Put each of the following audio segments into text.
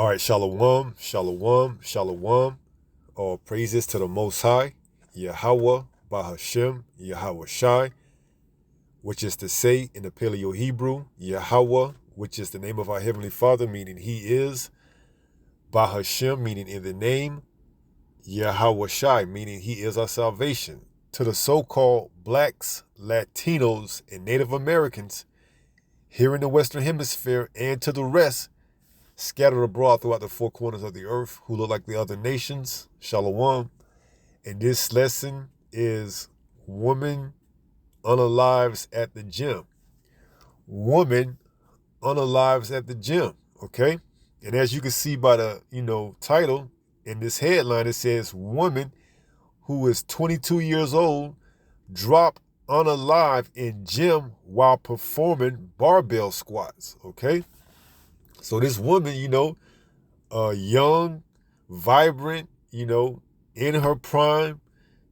All right, shalom, shalom, shalom. All praises to the Most High, Yahweh, Bahashem, Yahweh Shai, which is to say in the Paleo Hebrew, Yahweh, which is the name of our Heavenly Father, meaning He is, Bahashem, meaning in the name, Yahweh Shai, meaning He is our salvation. To the so-called blacks, Latinos, and Native Americans here in the Western Hemisphere, and to the rest, scattered abroad throughout the four corners of the earth, who look like the other nations, shalom. And this lesson is woman unalives at the gym. Woman unalives at the gym, okay? And as you can see by the, title, in this headline, it says, woman who is 22 years old dropped unalive in gym while performing barbell squats, okay? So this woman, young, vibrant, in her prime,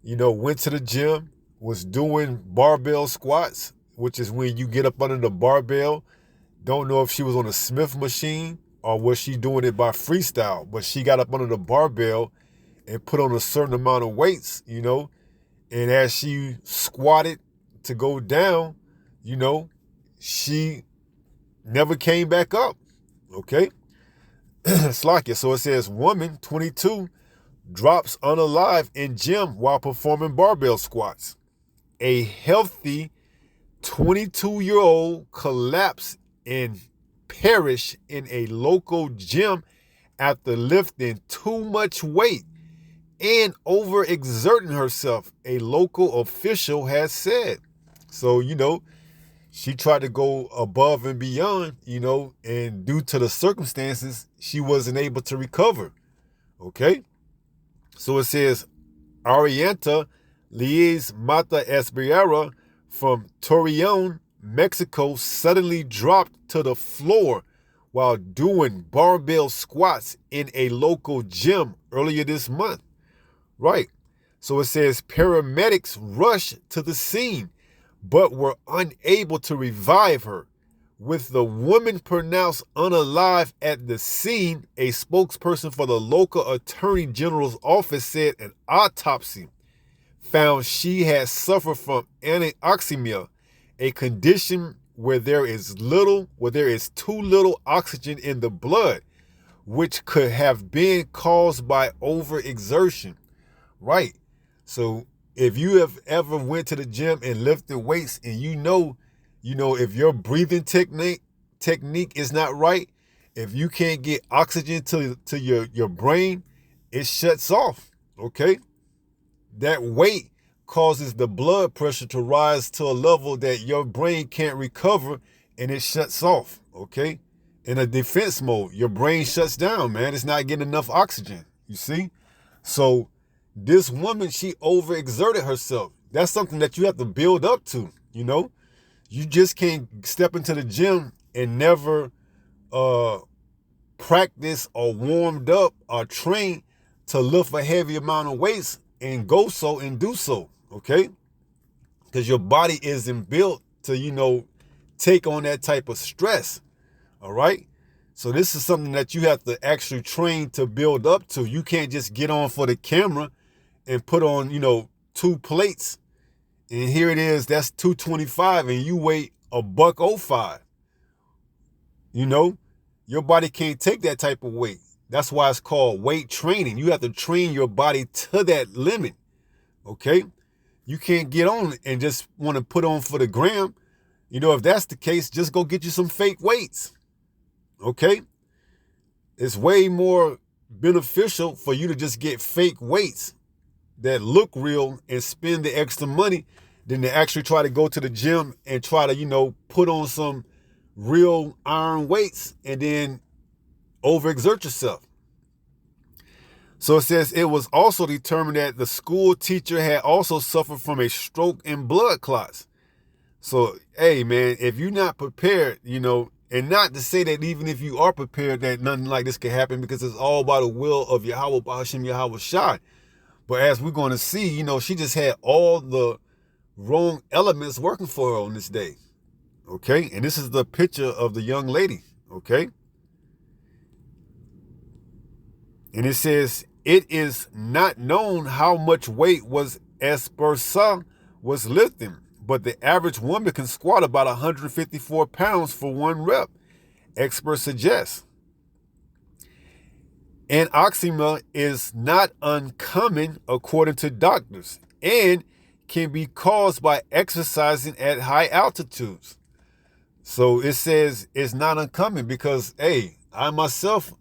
went to the gym, was doing barbell squats, which is when you get up under the barbell. Don't know if she was on a Smith machine or was she doing it by freestyle, but she got up under the barbell and put on a certain amount of weights, and as she squatted to go down, she never came back up, okay? Slack it. So it says, woman, 22, drops unalive in gym while performing barbell squats. A healthy 22-year-old collapsed and perished in a local gym after lifting too much weight and overexerting herself, a local official has said. So, she tried to go above and beyond, and due to the circumstances, she wasn't able to recover. Okay? So it says, Arianta Liz Mata Esbriera from Torreon, Mexico, suddenly dropped to the floor while doing barbell squats in a local gym earlier this month. Right. So it says paramedics rushed to the scene, but were unable to revive her. With the woman pronounced unalive at the scene, a spokesperson for the local attorney general's office said an autopsy found she had suffered from anoxemia, a condition where there is too little oxygen in the blood, which could have been caused by overexertion. Right. So if you have ever went to the gym and lifted weights and if your breathing technique is not right, if you can't get oxygen to your brain, it shuts off, okay? That weight causes the blood pressure to rise to a level that your brain can't recover, and it shuts off, okay? In a defense mode, your brain shuts down, man. It's not getting enough oxygen, you see? So this woman, she overexerted herself. That's something that you have to build up to, You just can't step into the gym and never practice or warmed up or train to lift a heavy amount of weights and go so and do so, okay? Because your body isn't built to, take on that type of stress, all right? So this is something that you have to actually train to build up to. You can't just get on for the camera and put on, 2 plates. And here it is, that's 225 and you weigh $105. Your body can't take that type of weight. That's why it's called weight training. You have to train your body to that limit, okay? You can't get on and just want to put on for the gram. If that's the case, just go get you some fake weights, okay? It's way more beneficial for you to just get fake weights that look real and spend the extra money than to actually try to go to the gym and try to, put on some real iron weights and then overexert yourself. So it says it was also determined that the school teacher had also suffered from a stroke and blood clots. So, hey, man, if you're not prepared, and not to say that even if you are prepared that nothing like this can happen, because it's all by the will of Yahweh, Bahashem, Yahweh Shai. But as we're going to see, she just had all the wrong elements working for her on this day. Okay? And this is the picture of the young lady. Okay? And it says, it is not known how much weight was Esparza was lifting, but the average woman can squat about 154 pounds for one rep, experts suggest. Anoxemia is not uncommon according to doctors and can be caused by exercising at high altitudes. So it says it's not uncommon because, hey, I myself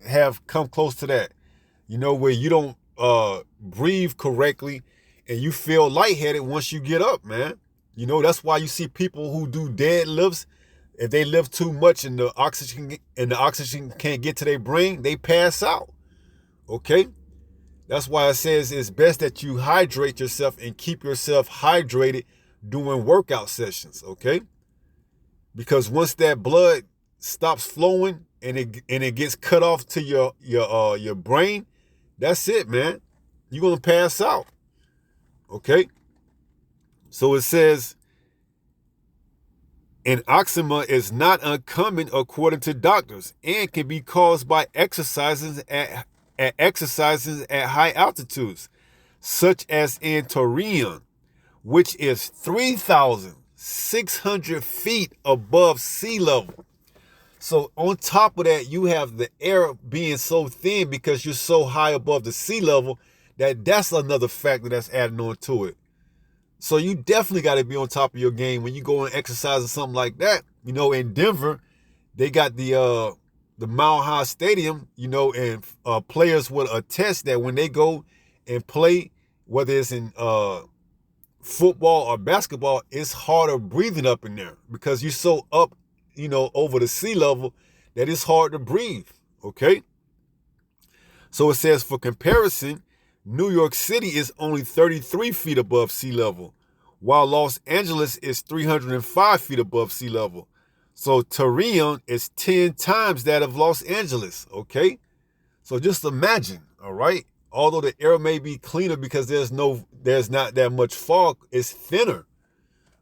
have come close to that, where you don't breathe correctly and you feel lightheaded once you get up, man. That's why you see people who do deadlifts. If they lift too much and the oxygen can't get to their brain, they pass out. Okay? That's why it says it's best that you hydrate yourself and keep yourself hydrated during workout sessions, okay? Because once that blood stops flowing and it gets cut off to your brain, that's it, man. You're gonna pass out. Okay? So it says, anoxemia is not uncommon according to doctors and can be caused by exercises at high altitudes, such as in Torreon, which is 3,600 feet above sea level. So on top of that, you have the air being so thin because you're so high above the sea level that's another factor that's adding on to it. So you definitely got to be on top of your game when you go and exercise or something like that. In Denver, they got the Mile High Stadium, and players will attest that when they go and play, whether it's in football or basketball, it's harder breathing up in there because you're so up, over the sea level that it's hard to breathe, okay? So it says, for comparison, New York City is only 33 feet above sea level, while Los Angeles is 305 feet above sea level. So Torreon is 10 times that of Los Angeles, okay? So just imagine, all right? Although the air may be cleaner because there's not that much fog, it's thinner,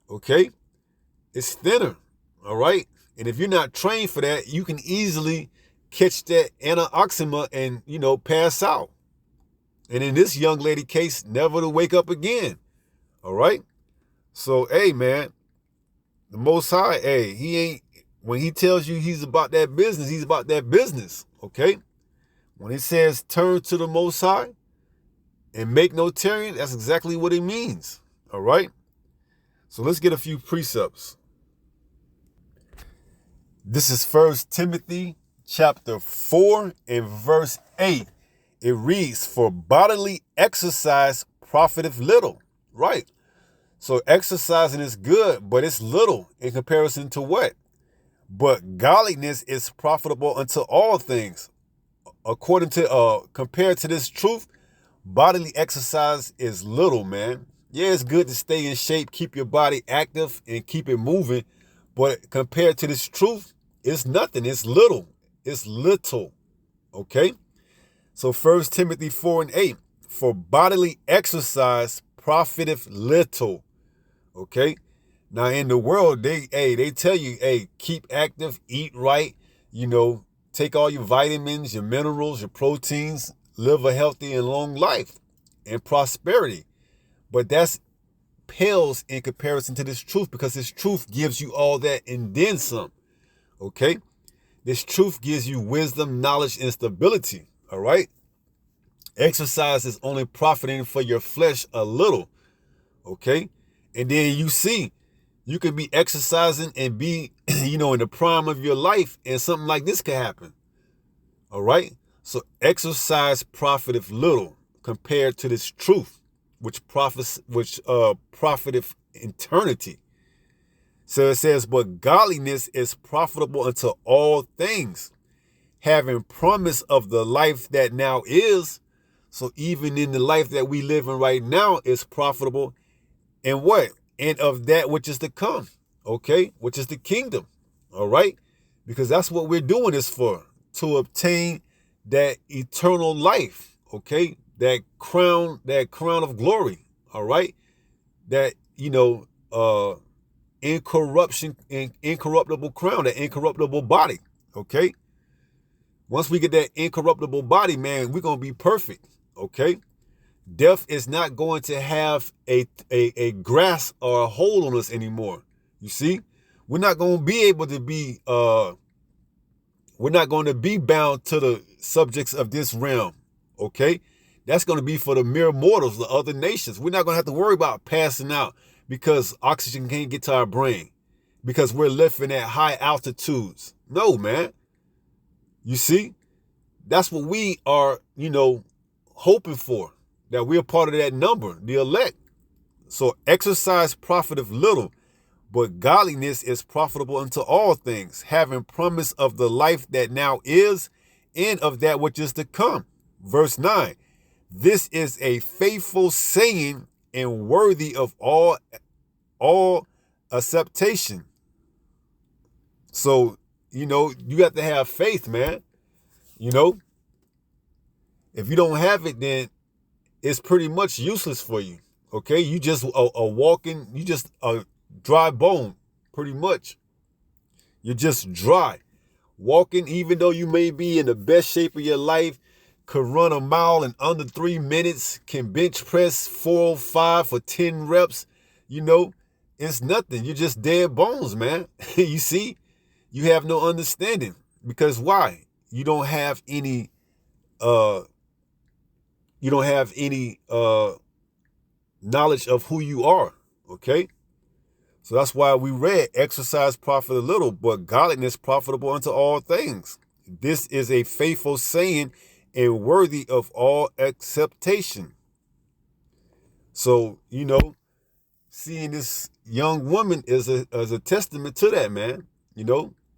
okay? It's thinner, all right? And if you're not trained for that, you can easily catch that anoxemia and, pass out. And in this young lady case, never to wake up again, all right? So, hey, man, the Most High, hey, when he tells you he's about that business, he's about that business, okay? When it says turn to the Most High and make no tarrying, that's exactly what it means, all right? So let's get a few precepts. This is 1 Timothy chapter 4 and verse 8. It reads, for bodily exercise profiteth little, right? So exercising is good, but it's little in comparison to what? But godliness is profitable unto all things. Compared to this truth, bodily exercise is little, man. Yeah, it's good to stay in shape, keep your body active and keep it moving. But compared to this truth, it's nothing. It's little. It's little. Okay? So 1 Timothy 4 and 8, for bodily exercise profiteth little. Okay? Now in the world, they tell you, keep active, eat right, take all your vitamins, your minerals, your proteins, live a healthy and long life and prosperity. But that's pales in comparison to this truth, because this truth gives you all that and then some. Okay? This truth gives you wisdom, knowledge, and stability. All right? Exercise is only profiting for your flesh a little. Okay? And then you could be exercising and be, in the prime of your life, and something like this could happen. All right? So exercise profiteth little compared to this truth, which profiteth eternity. So it says, but godliness is profitable unto all things, having promise of the life that now is. So even in the life that we live in right now is profitable. And what? And of that which is to come, okay? Which is the kingdom, all right? Because that's what we're doing this for, to obtain that eternal life, okay? That crown of glory, all right? That, incorruptible crown, that incorruptible body, okay? Once we get that incorruptible body, man, we're going to be perfect, okay? Death is not going to have a grasp or a hold on us anymore. You see? We're not going to be able to be, we're not going to be bound to the subjects of this realm, okay? That's going to be for the mere mortals, the other nations. We're not going to have to worry about passing out because oxygen can't get to our brain, because we're living at high altitudes. No, man. You see? That's what we are, hoping for, that we're part of that number, the elect. So exercise profiteth little, but godliness is profitable unto all things, having promise of the life that now is and of that which is to come. Verse 9, this is a faithful saying and worthy of all acceptation. So, you got to have faith, man. If you don't have it, then it's pretty much useless for you. Okay, you just you just a dry bone, pretty much. You're just dry. Walking, even though you may be in the best shape of your life, could run a mile in under 3 minutes, can bench press 405 for 10 reps, it's nothing. You're just dead bones, man. You see, you have no understanding. Because why? You don't have any knowledge of who you are, okay? So that's why we read, exercise profit a little, but godliness profitable unto all things. This is a faithful saying and worthy of all acceptation. So, seeing this young woman is a testament to that, man.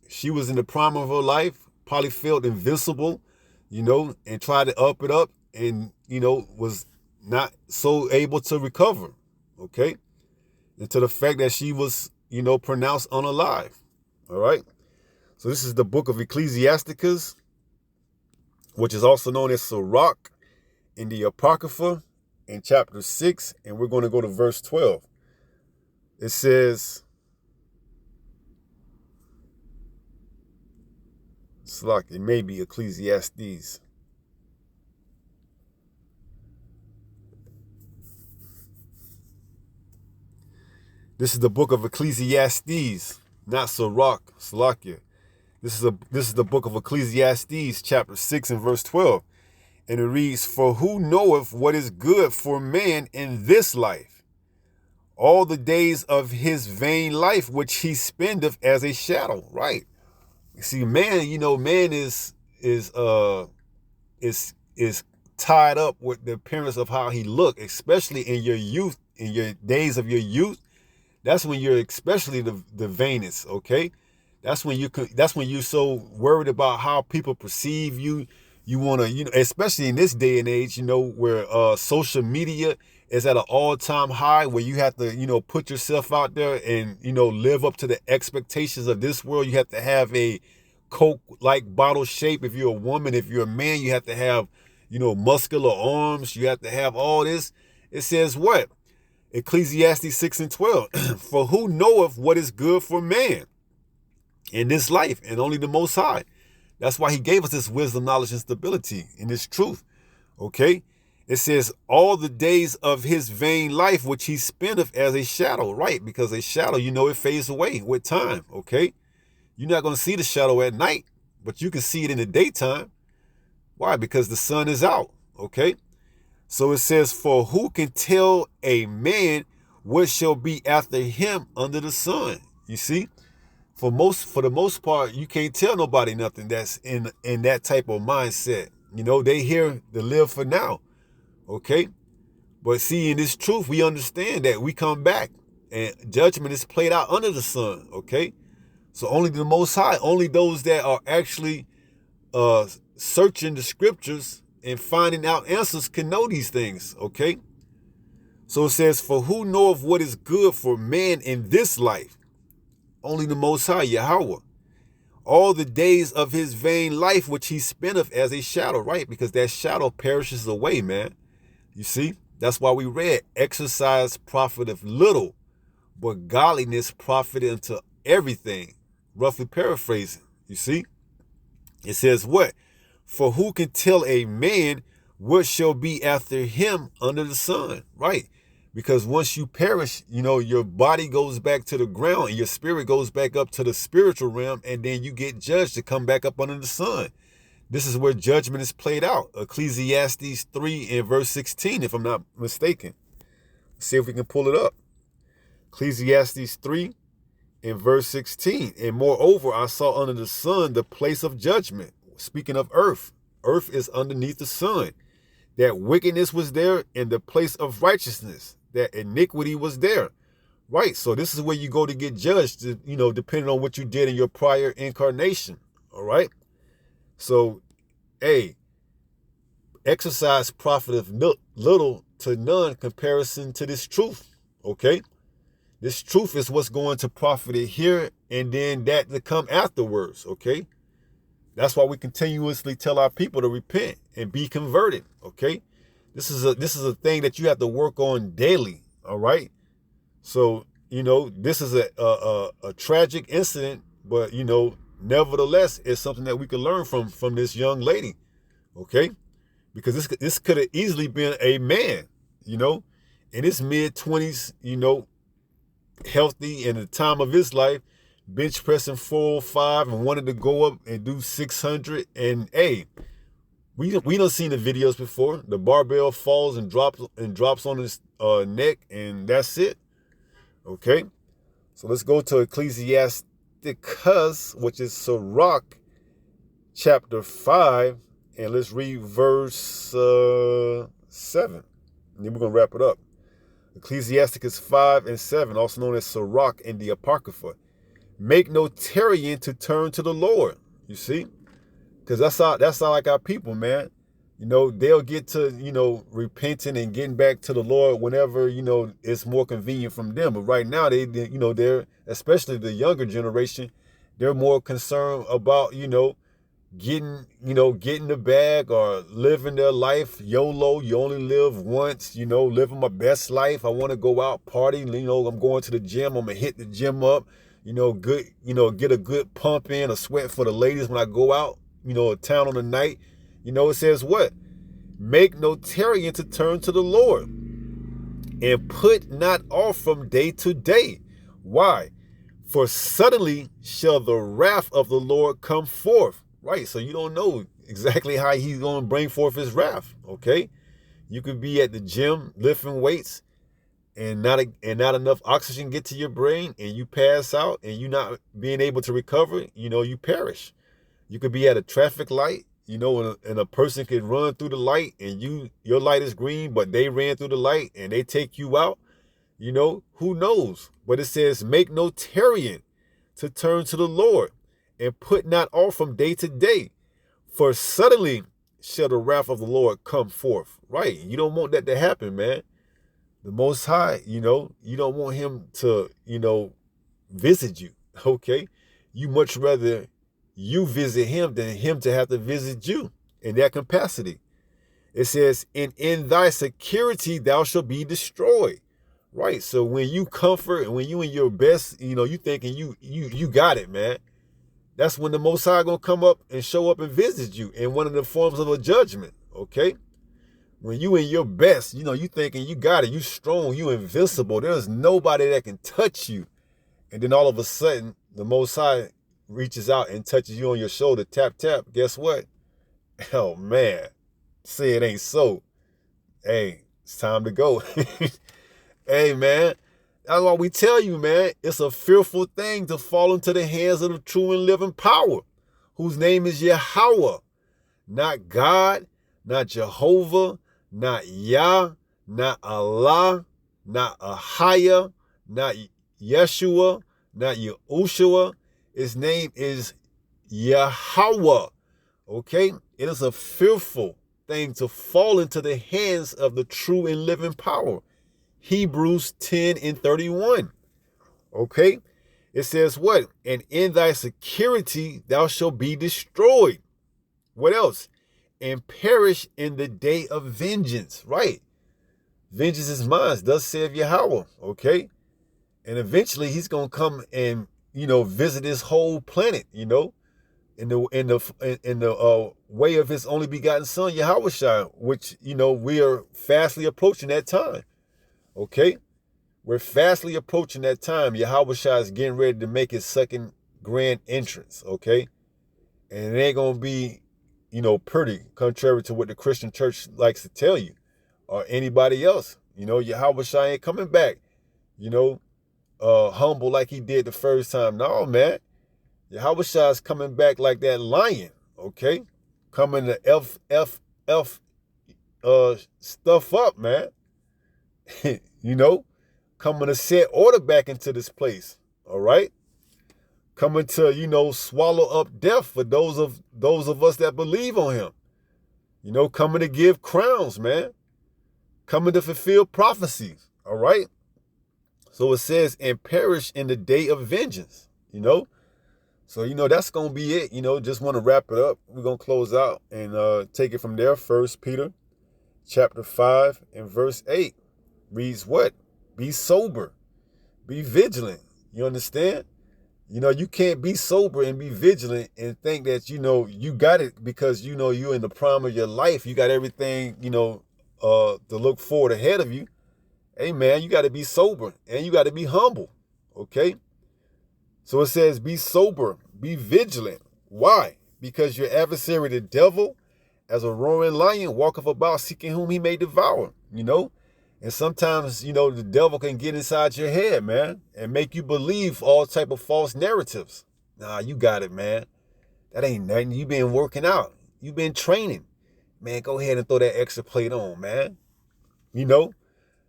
She was in the prime of her life, probably felt invincible, and tried to up it up and, was not so able to recover, okay? And to the fact that she was, pronounced unalive, all right? So this is the book of Ecclesiasticus, which is also known as Sirach in the Apocrypha in chapter 6, and we're going to go to verse 12. It says, it may be Ecclesiastes. This is the book of Ecclesiastes, not Sirach, Salakia. This is the book of Ecclesiastes, chapter 6 and verse 12. And it reads, for who knoweth what is good for man in this life? All the days of his vain life, which he spendeth as a shadow. Right. See, man, man is tied up with the appearance of how he look, especially in your youth, in your days of your youth. That's when you're especially the vainest, okay? That's when you're so worried about how people perceive you. You want to, especially in this day and age, where social media is at an all-time high, where you have to, put yourself out there and, live up to the expectations of this world. You have to have a Coke-like bottle shape. If you're a woman, if you're a man, you have to have, muscular arms. You have to have all this. It says what? Ecclesiastes 6 and 12. For who knoweth what is good for man in this life, and only the Most High. That's why he gave us this wisdom, knowledge, and stability in this truth. Okay? It says, all the days of his vain life, which he spendeth as a shadow. Right? Because a shadow, it fades away with time. Okay? You're not going to see the shadow at night, but you can see it in the daytime. Why? Because the sun is out. Okay? So it says, for who can tell a man what shall be after him under the sun? You see? For the most part, you can't tell nobody nothing that's in that type of mindset. They here to live for now. Okay? But see, in this truth, we understand that we come back and judgment is played out under the sun. Okay? So only the Most High, only those that are actually searching the scriptures and finding out answers can know these things, okay? So it says, for who knoweth what is good for man in this life? Only the Most High, Yahweh. All the days of his vain life, which he spendeth as a shadow, right? Because that shadow perishes away, man. You see? That's why we read, exercise profiteth little, but godliness profiteth unto everything. Roughly paraphrasing, you see? It says what? For who can tell a man what shall be after him under the sun? Right. Because once you perish, your body goes back to the ground and your spirit goes back up to the spiritual realm, and then you get judged to come back up under the sun. This is where judgment is played out. Ecclesiastes 3 and verse 16, if I'm not mistaken. Let's see if we can pull it up. Ecclesiastes 3 and verse 16. And moreover, I saw under the sun the place of judgment. Speaking of earth, earth is underneath the sun. That wickedness was there in the place of righteousness. That iniquity was there. Right, so this is where you go to get judged, depending on what you did in your prior incarnation. All right? So, hey, exercise profiteth little to none comparison to this truth. Okay? This truth is what's going to profit it here, and then that to come afterwards. Okay? That's why we continuously tell our people to repent and be converted. Okay? This is a thing that you have to work on daily. All right? So, this is a tragic incident, but, nevertheless, it's something that we can learn from this young lady. Okay? Because this could have easily been a man, in his mid-20s, healthy in the time of his life, bench pressing 405 and wanted to go up and do 600. And hey, we done seen the videos before. The barbell falls and drops on his neck, and that's it. Okay, so let's go to Ecclesiasticus, which is Sirach, chapter 5, and let's read verse 7. And then we're going to wrap it up. Ecclesiasticus 5 and 7, also known as Sirach in the Apocrypha. Make no tarrying to turn to the Lord. You see? Because that's how like our people, man. They'll get to, repenting and getting back to the Lord whenever, it's more convenient from them. But right now, they're, especially the younger generation, they're more concerned about, getting the bag or living their life YOLO. You only live once, living my best life. I want to go out party. I'm going to the gym. I'm going to hit the gym up, good, get a good pump in, a sweat for the ladies when I go out, town on the night. It says what? Make no tarrying to turn to the Lord, and put not off from day to day. Why? For suddenly shall the wrath of the Lord come forth. Right, so you don't know exactly how he's going to bring forth his wrath, okay? You could be at the gym lifting weights and not enough oxygen get to your brain, and you pass out, and you not being able to recover, you perish. You could be at a traffic light, and a person could run through the light, and your light is green, but they ran through the light and they take you out. Who knows? But it says, make no tarrying to turn to the Lord, and put not off from day to day, for suddenly shall the wrath of the Lord come forth. Right? You don't want that to happen, man. The Most High, you don't want him to, visit you. Okay? You much rather you visit him than him to have to visit you in that capacity. It says, and in thy security thou shalt be destroyed. Right? So when you comfort and when you in your best, you thinking you got it, man. That's when the Most High gonna come up and show up and visit you in one of the forms of a judgment. Okay? When you in your best, you thinking you got it, you strong, you invincible. There's nobody that can touch you. And then all of a sudden, the Most High reaches out and touches you on your shoulder, tap, tap. Guess what? Oh, man. Say it ain't so. Hey, it's time to go. Hey, man. That's why we tell you, man, it's a fearful thing to fall into the hands of the true and living power, whose name is Yahweh. Not God, not Jehovah, not Yah, not Allah, not Ahaya, not Yeshua, not Yahushua. His name is Yahweh. Okay? It is a fearful thing to fall into the hands of the true and living power. Hebrews 10 and 31. Okay? It says what? And in thy security thou shalt be destroyed. What else? And perish in the day of vengeance. Right? Vengeance is mine, thus saith Yahweh. Okay? And eventually he's going to come and, visit this whole planet, in the way of his only begotten son, Yahweh, which we are fastly approaching that time. Okay, we're fastly approaching that time. Yahweh is getting ready to make his second grand entrance. Okay, and it ain't gonna be, pretty, contrary to what the Christian church likes to tell you, or anybody else. Yahweh ain't coming back, humble like he did the first time. No, man. Yahweh is coming back like that lion, okay? Coming to stuff up, man. Coming to set order back into this place, all right? Coming to, swallow up death for those of us that believe on him. Coming to give crowns, man. Coming to fulfill prophecies, all right? So it says, and perish in the day of vengeance, So, that's going to be it. Just want to wrap it up. We're going to close out and take it from there. 1 Peter chapter 5 and verse 8 reads what? Be sober. Be vigilant. You understand? You can't be sober and be vigilant and think that, you got it because, you're in the prime of your life. You got everything, to look forward ahead of you. Hey, man, you got to be sober and you got to be humble. Okay? So it says, be sober, be vigilant. Why? Because your adversary, the devil, as a roaring lion, walketh about seeking whom he may devour, And sometimes, the devil can get inside your head, man, and make you believe all type of false narratives. Nah, you got it, man. That ain't nothing. You been working out. You been training. Man, go ahead and throw that extra plate on, man.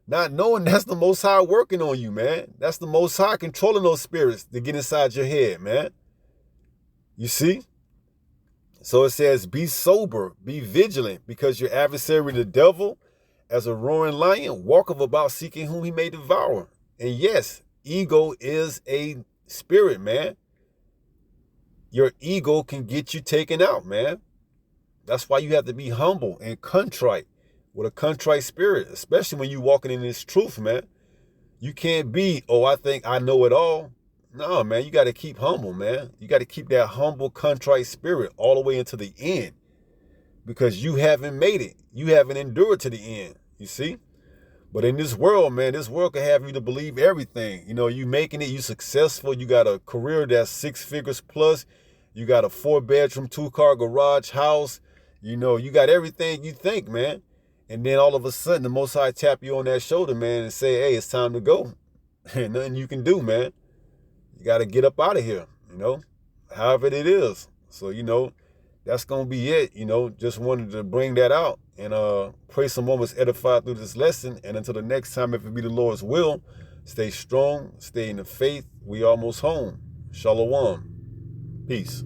Not knowing that's the Most High working on you, man. That's the Most High controlling those spirits to get inside your head, man. You see? So it says, be sober, be vigilant, because your adversary, the devil, as a roaring lion, walketh about seeking whom he may devour. And yes, ego is a spirit, man. Your ego can get you taken out, man. That's why you have to be humble and contrite. With a contrite spirit, especially when you walking in this truth, man. You can't be, I think I know it all. No, man, you got to keep humble, man. You got to keep that humble, contrite spirit all the way into the end. Because you haven't made it. You haven't endured to the end, you see? But in this world, man, this world can have you to believe everything. You making it, you successful, you got a career that's 6 figures plus, you got a 4-bedroom, 2-car garage house, you got everything you think, man. And then all of a sudden, the Most High tap you on that shoulder, man, and say, hey, it's time to go. And nothing you can do, man. You got to get up out of here, however it is. So, that's going to be it, Just wanted to bring that out and pray someone was edified through this lesson. And until the next time, if it be the Lord's will, stay strong, stay in the faith. We almost home. Shalom. Peace.